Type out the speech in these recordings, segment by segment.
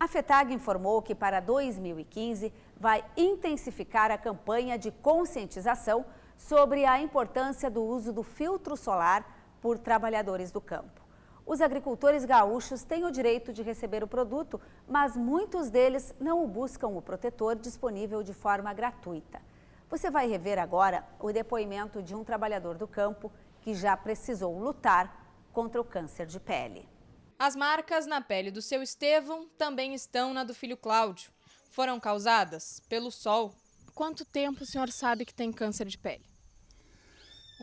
A FETAG informou que para 2015 vai intensificar a campanha de conscientização sobre a importância do uso do filtro solar por trabalhadores do campo. Os agricultores gaúchos têm o direito de receber o produto, mas muitos deles não buscam o protetor disponível de forma gratuita. Você vai rever agora o depoimento de um trabalhador do campo que já precisou lutar contra o câncer de pele. As marcas na pele do seu Estevão também estão na do filho Cláudio. Foram causadas pelo sol. Quanto tempo o senhor sabe que tem câncer de pele?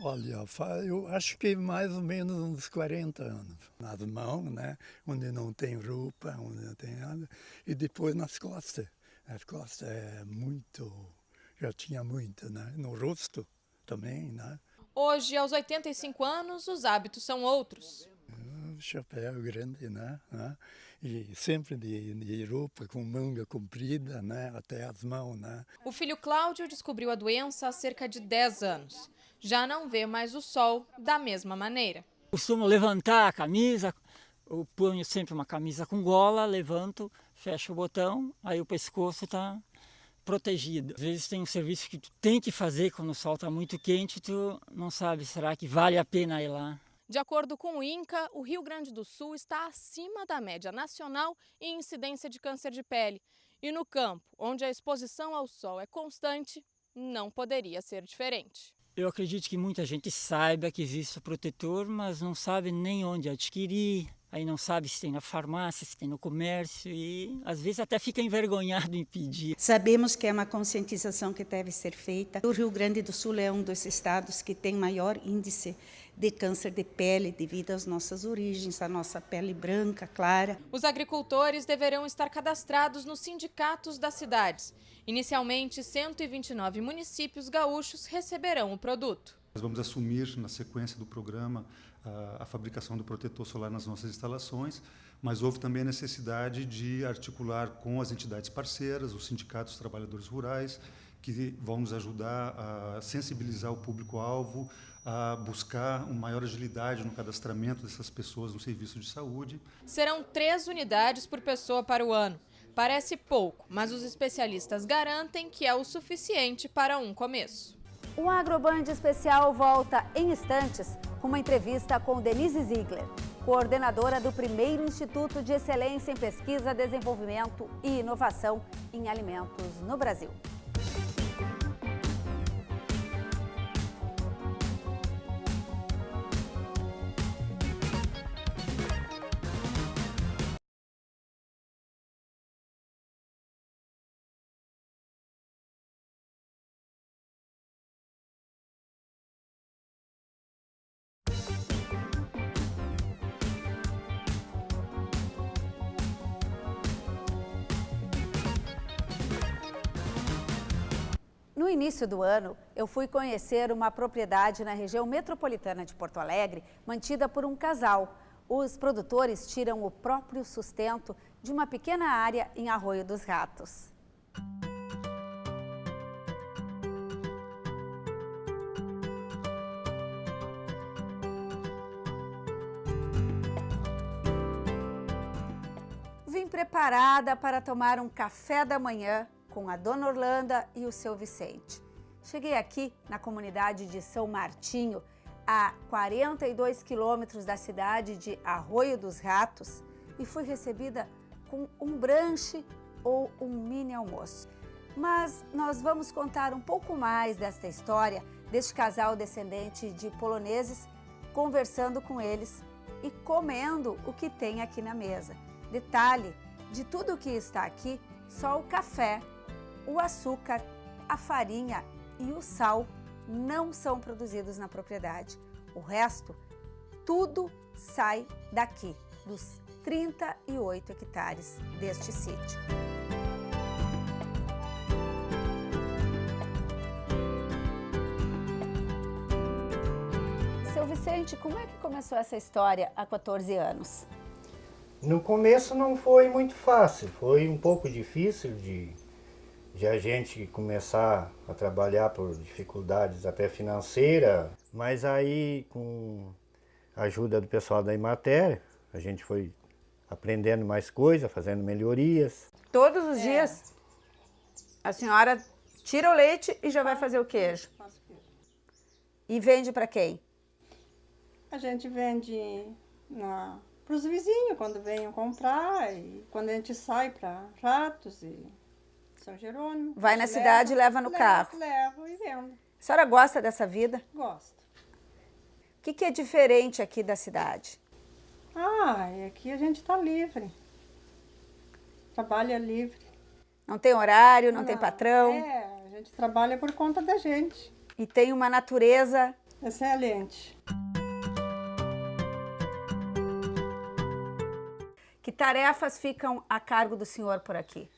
Olha, eu acho que mais ou menos uns 40 anos. Nas mãos, né? Onde não tem roupa, onde não tem nada. E depois nas costas. As costas é muito, já tinha muito, né? No rosto também, né? Hoje, aos 85 anos, os hábitos são outros. Chapéu grande, né? E sempre de roupa com manga comprida, né? Até as mãos, né? O filho Cláudio descobriu a doença há cerca de 10 anos. Já não vê mais o sol da mesma maneira. Costumo levantar a camisa, eu ponho sempre uma camisa com gola, levanto, fecho o botão, aí o pescoço está protegido. Às vezes tem um serviço que tu tem que fazer quando o sol está muito quente, tu não sabe, será que vale a pena ir lá? De acordo com o INCA, o Rio Grande do Sul está acima da média nacional em incidência de câncer de pele. E no campo, onde a exposição ao sol é constante, não poderia ser diferente. Eu acredito que muita gente saiba que existe o protetor, mas não sabe nem onde adquirir, aí não sabe se tem na farmácia, se tem no comércio e às vezes até fica envergonhado em pedir. Sabemos que é uma conscientização que deve ser feita. O Rio Grande do Sul é um dos estados que tem maior índice de câncer de pele devido às nossas origens, à nossa pele branca, clara. Os agricultores deverão estar cadastrados nos sindicatos das cidades. Inicialmente, 129 municípios gaúchos receberão o produto. Nós vamos assumir, na sequência do programa, a fabricação do protetor solar nas nossas instalações, mas houve também a necessidade de articular com as entidades parceiras, os sindicatos dos trabalhadores rurais, que vão nos ajudar a sensibilizar o público-alvo, a buscar uma maior agilidade no cadastramento dessas pessoas no serviço de saúde. Serão 3 unidades por pessoa para o ano. Parece pouco, mas os especialistas garantem que é o suficiente para um começo. O Agroband Especial volta em instantes com uma entrevista com Denise Ziegler, coordenadora do primeiro Instituto de Excelência em Pesquisa, Desenvolvimento e Inovação em Alimentos no Brasil. No início do ano, eu fui conhecer uma propriedade na região metropolitana de Porto Alegre, mantida por um casal. Os produtores tiram o próprio sustento de uma pequena área em Arroio dos Ratos. Vim preparada para tomar um café da manhã com a Dona Orlanda e o seu Vicente. Cheguei aqui na comunidade de São Martinho, a 42 quilômetros da cidade de Arroio dos Ratos, e fui recebida com um brunch ou um mini almoço. Mas nós vamos contar um pouco mais desta história, deste casal descendente de poloneses, conversando com eles e comendo o que tem aqui na mesa. Detalhe, de tudo o que está aqui, só o café, o açúcar, a farinha e o sal não são produzidos na propriedade. O resto, tudo sai daqui, dos 38 hectares deste sítio. Seu Vicente, como é que começou essa história há 14 anos? No começo não foi muito fácil, foi um pouco difícil de a gente começar a trabalhar por dificuldades até financeiras, mas aí com a ajuda do pessoal da Emater, a gente foi aprendendo mais coisas, fazendo melhorias. Todos os dias a senhora tira o leite e já vai fazer o queijo. Faço queijo. E vende para quem? A gente vende para os vizinhos quando venham comprar e quando a gente sai para Ratos e São Jerônimo. Vai na cidade e leva no carro. Levo e vendo. A senhora gosta dessa vida? Gosto. O que é diferente aqui da cidade? E aqui a gente está livre. Trabalha livre. Não tem horário, não tem patrão. A gente trabalha por conta da gente. E tem uma natureza excelente. Que tarefas ficam a cargo do senhor por aqui?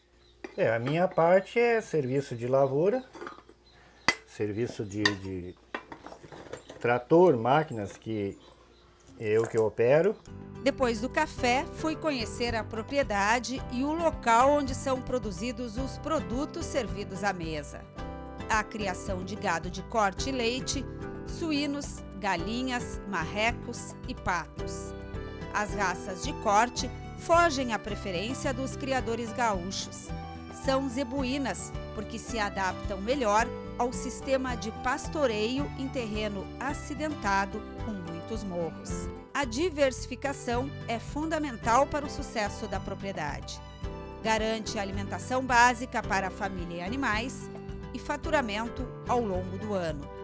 A minha parte é serviço de lavoura, serviço de trator, máquinas que eu opero. Depois do café, fui conhecer a propriedade e o local onde são produzidos os produtos servidos à mesa. A criação de gado de corte e leite, suínos, galinhas, marrecos e patos. As raças de corte fogem à preferência dos criadores gaúchos. São zebuínas, porque se adaptam melhor ao sistema de pastoreio em terreno acidentado com muitos morros. A diversificação é fundamental para o sucesso da propriedade. Garante alimentação básica para a família e animais e faturamento ao longo do ano.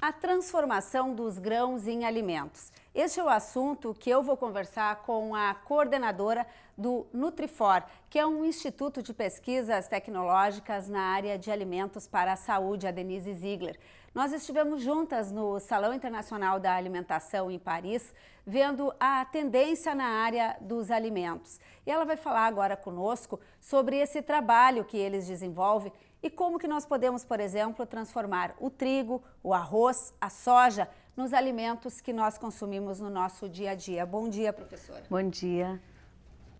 A transformação dos grãos em alimentos. Este é o assunto que eu vou conversar com a coordenadora do Nutrifor, que é um instituto de pesquisas tecnológicas na área de alimentos para a saúde, a Denise Ziegler. Nós estivemos juntas no Salão Internacional da Alimentação em Paris, vendo a tendência na área dos alimentos. E ela vai falar agora conosco sobre esse trabalho que eles desenvolvem e como que nós podemos, por exemplo, transformar o trigo, o arroz, a soja nos alimentos que nós consumimos no nosso dia a dia. Bom dia, professora. Bom dia.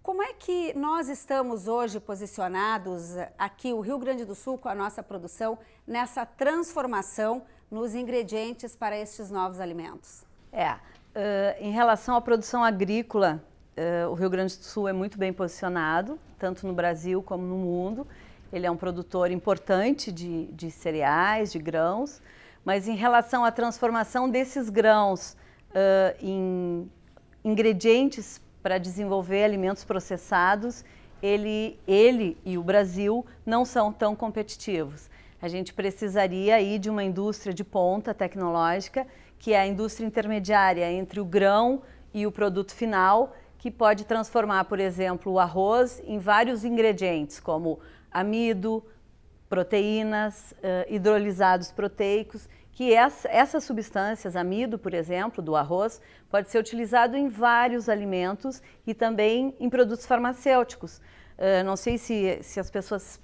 Como é que nós estamos hoje posicionados aqui, o Rio Grande do Sul, com a nossa produção, nessa transformação nos ingredientes para estes novos alimentos? Em relação à produção agrícola, o Rio Grande do Sul é muito bem posicionado, tanto no Brasil como no mundo. Ele é um produtor importante de cereais, de grãos, mas em relação à transformação desses grãos em ingredientes para desenvolver alimentos processados, ele e o Brasil não são tão competitivos. A gente precisaria aí de uma indústria de ponta tecnológica, que é a indústria intermediária entre o grão e o produto final, que pode transformar, por exemplo, o arroz em vários ingredientes, como amido, proteínas, hidrolisados proteicos, que essas substâncias, amido, por exemplo, do arroz, pode ser utilizado em vários alimentos e também em produtos farmacêuticos. Não sei se as pessoas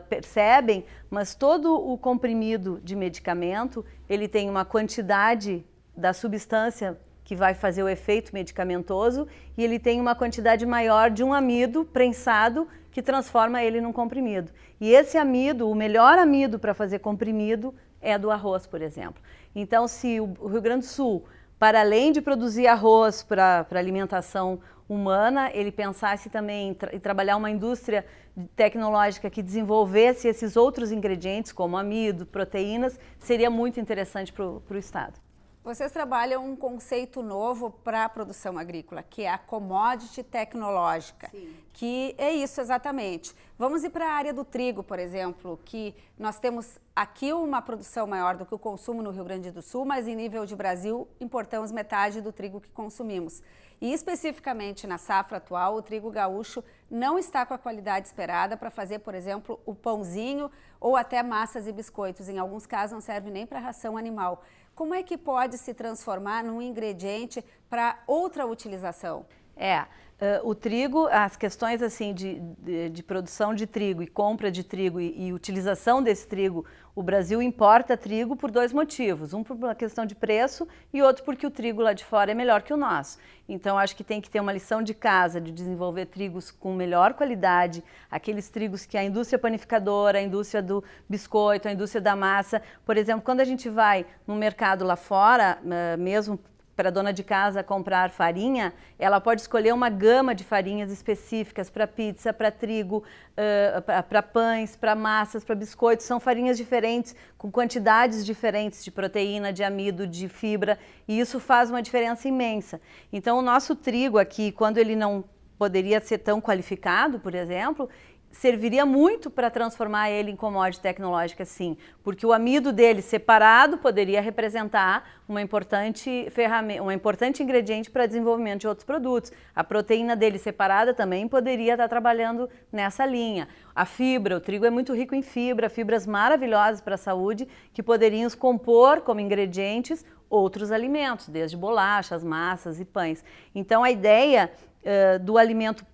percebem, mas todo o comprimido de medicamento, ele tem uma quantidade da substância que vai fazer o efeito medicamentoso e ele tem uma quantidade maior de um amido prensado que transforma ele num comprimido. E esse amido, o melhor amido para fazer comprimido, é do arroz, por exemplo. Então, se o Rio Grande do Sul, para além de produzir arroz para alimentação humana, ele pensasse também em trabalhar uma indústria tecnológica que desenvolvesse esses outros ingredientes, como amido, proteínas, seria muito interessante para o Estado. Vocês trabalham um conceito novo para a produção agrícola, que é a commodity tecnológica, que é isso exatamente. Vamos ir para a área do trigo, por exemplo, que nós temos aqui uma produção maior do que o consumo no Rio Grande do Sul, mas em nível de Brasil importamos metade do trigo que consumimos. E especificamente na safra atual, o trigo gaúcho não está com a qualidade esperada para fazer, por exemplo, o pãozinho ou até massas e biscoitos. Em alguns casos não serve nem para ração animal. Como é que pode se transformar num ingrediente para outra utilização? O trigo, as questões assim de produção de trigo e compra de trigo e utilização desse trigo, o Brasil importa trigo por 2 motivos. Um por uma questão de preço e outro porque o trigo lá de fora é melhor que o nosso. Então acho que tem que ter uma lição de casa de desenvolver trigos com melhor qualidade, aqueles trigos que a indústria panificadora, a indústria do biscoito, a indústria da massa, por exemplo, quando a gente vai no mercado lá fora, mesmo para a dona de casa comprar farinha, ela pode escolher uma gama de farinhas específicas para pizza, para trigo, para pães, para massas, para biscoitos. São farinhas diferentes, com quantidades diferentes de proteína, de amido, de fibra, e isso faz uma diferença imensa. Então, o nosso trigo aqui, quando ele não poderia ser tão qualificado, por exemplo, serviria muito para transformar ele em commodity tecnológica, sim, porque o amido dele separado poderia representar uma importante ferramenta, um importante ingrediente para desenvolvimento de outros produtos. A proteína dele separada também poderia estar trabalhando nessa linha. A fibra, o trigo é muito rico em fibra, fibras maravilhosas para a saúde, que poderiam compor como ingredientes outros alimentos, desde bolachas, massas e pães. Então a ideia do alimento,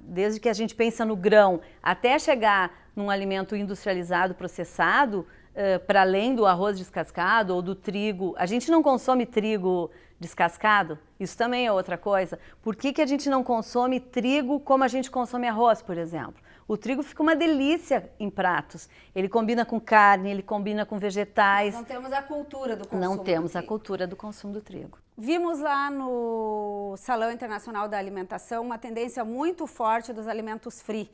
desde que a gente pensa no grão até chegar num alimento industrializado, processado, para além do arroz descascado ou do trigo. A gente não consome trigo descascado? Isso também é outra coisa. Por que a gente não consome trigo como a gente consome arroz, por exemplo? O trigo fica uma delícia em pratos. Ele combina com carne, ele combina com vegetais. Não temos a cultura do consumo. Não temos a cultura do consumo do trigo. Vimos lá no Salão Internacional da Alimentação uma tendência muito forte dos alimentos free,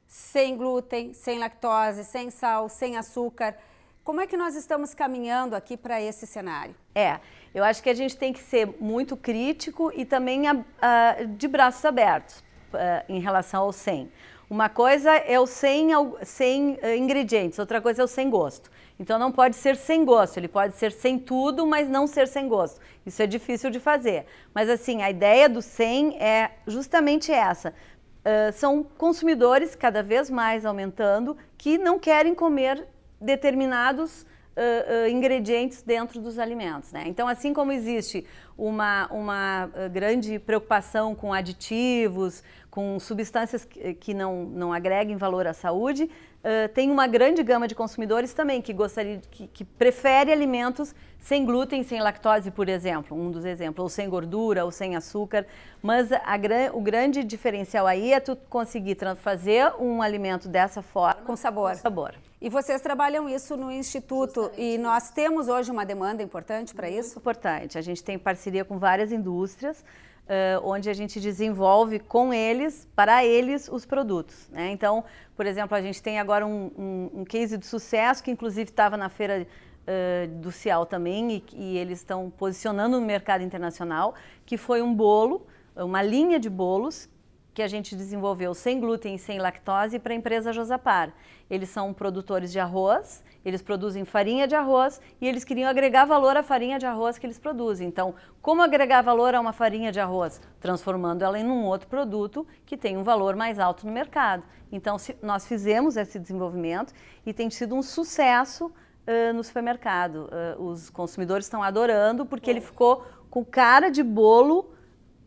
sem glúten, sem lactose, sem sal, sem açúcar. Como é que nós estamos caminhando aqui para esse cenário? Eu acho que a gente tem que ser muito crítico e também de braços abertos em relação ao sem. Uma coisa é o sem ingredientes, outra coisa é o sem gosto. Então não pode ser sem gosto, ele pode ser sem tudo, mas não ser sem gosto. Isso é difícil de fazer. Mas assim, a ideia do sem é justamente essa. São consumidores cada vez mais aumentando que não querem comer determinados ingredientes dentro dos alimentos, né? Então, assim como existe uma grande preocupação com aditivos, com substâncias que não agreguem valor à saúde, tem uma grande gama de consumidores também que prefere alimentos sem glúten, sem lactose, por exemplo, um dos exemplos, ou sem gordura, ou sem açúcar. Mas o grande diferencial aí é tu conseguir fazer um alimento dessa forma. Com sabor. Com sabor. E vocês trabalham isso no Instituto. Justamente. E nós temos hoje uma demanda importante para isso? Importante. A gente tem parceria com várias indústrias, onde a gente desenvolve com eles, para eles, os produtos, né? Então, por exemplo, a gente tem agora um case de sucesso, que inclusive estava na feira do Cial também, e eles estão posicionando no mercado internacional, que foi um bolo, uma linha de bolos, que a gente desenvolveu sem glúten e sem lactose para a empresa Josapar. Eles são produtores de arroz, eles produzem farinha de arroz e eles queriam agregar valor à farinha de arroz que eles produzem. Então, como agregar valor a uma farinha de arroz? Transformando ela em um outro produto que tem um valor mais alto no mercado. Então, nós fizemos esse desenvolvimento e tem sido um sucesso no supermercado. Os consumidores estão adorando porque ele ficou com cara de bolo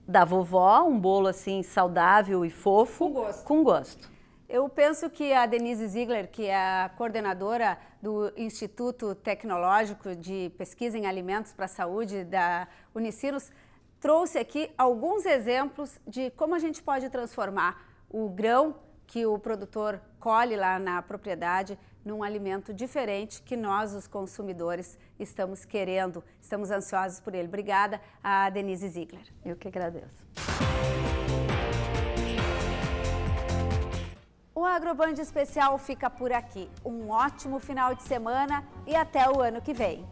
da vovó, um bolo assim saudável e fofo, com gosto. Eu penso que a Denise Ziegler, que é a coordenadora do Instituto Tecnológico de Pesquisa em Alimentos para a Saúde da Unicinos, trouxe aqui alguns exemplos de como a gente pode transformar o grão que o produtor colhe lá na propriedade num alimento diferente que nós, os consumidores, estamos querendo, estamos ansiosos por ele. Obrigada a Denise Ziegler. Eu que agradeço. O Agroband Especial fica por aqui. Um ótimo final de semana e até o ano que vem.